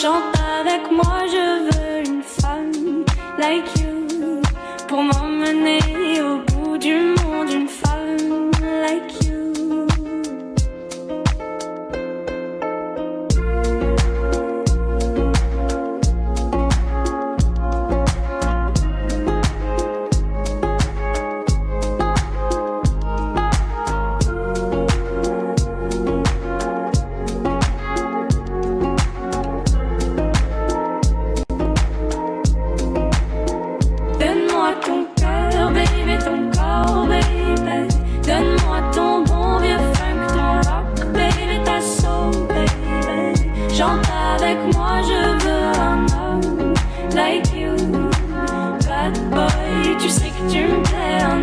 Chante avec moi, je veux une femme like you pour m'emmener au bout du monde, une femme like you. Like you, bad boy, tu sais que tu me plais.